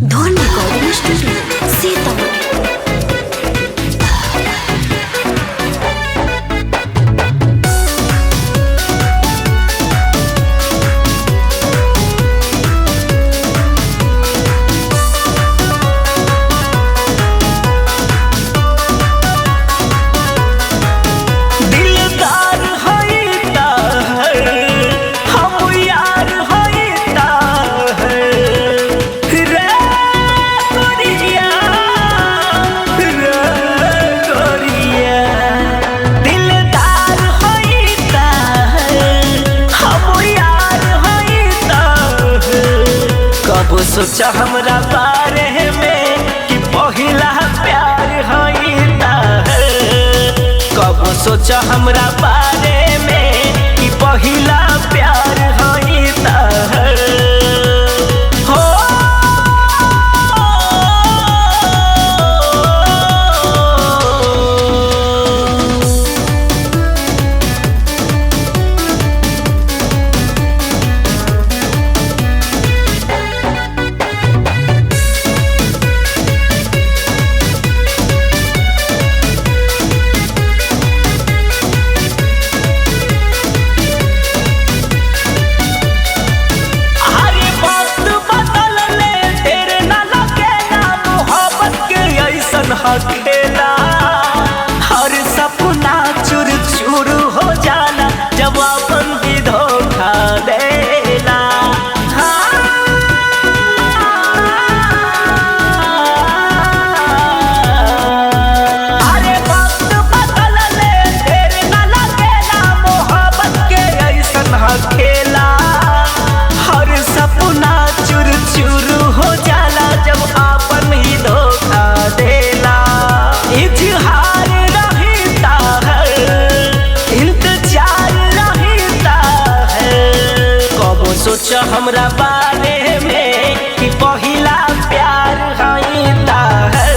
धन recording studio Sitamarhi. सोचा हमरा बारे में कि पहिला प्यार होइता है। कब सोचा हमरा बारे में कि पहिला प्यार होइता है। हो खेला हर सपना चूर चूर हो जाला जब अपन भी धोखा देला। अरे वक्त बदल ले देर न लगेला मोहब्बत के ऐसन खेला हर सपना चूर चूर हो जाला जब अपन ही धोखा देला। इजहार रहता है इंतजार रहता है। कब सोचा हमरा बारे में कि पहिला प्यार होइता है।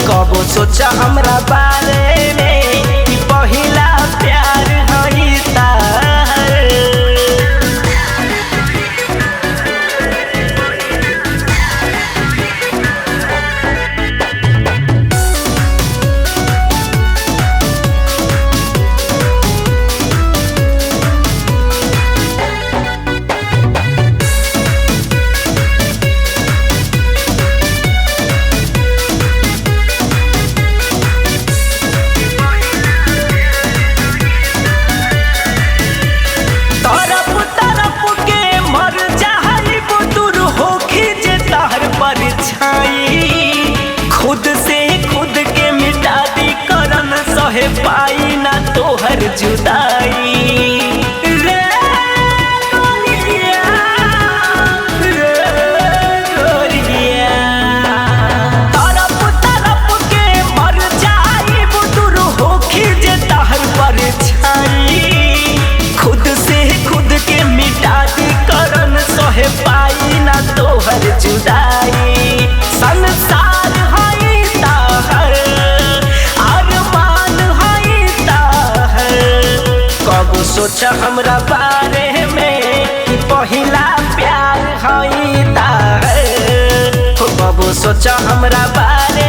कब सोचा हमरा बारे में कि पहिला प्यार होइता है। खुद से खुद के मिटा दी करन सहे पाई ना तोहर जुदाई। रे गोरिया, रे गोरिया, तरफ तरफ के मर जाई बुदुर होखी जे तहर परछाई। खुद से खुद के मिटा दी करन सहे पाई ना तोहर जुदाई। संसार होइता है अरमान होइता है। कब सोचा हमरा बारे में कि पहिला प्यार होइता है। कब सोचा हमरा बारे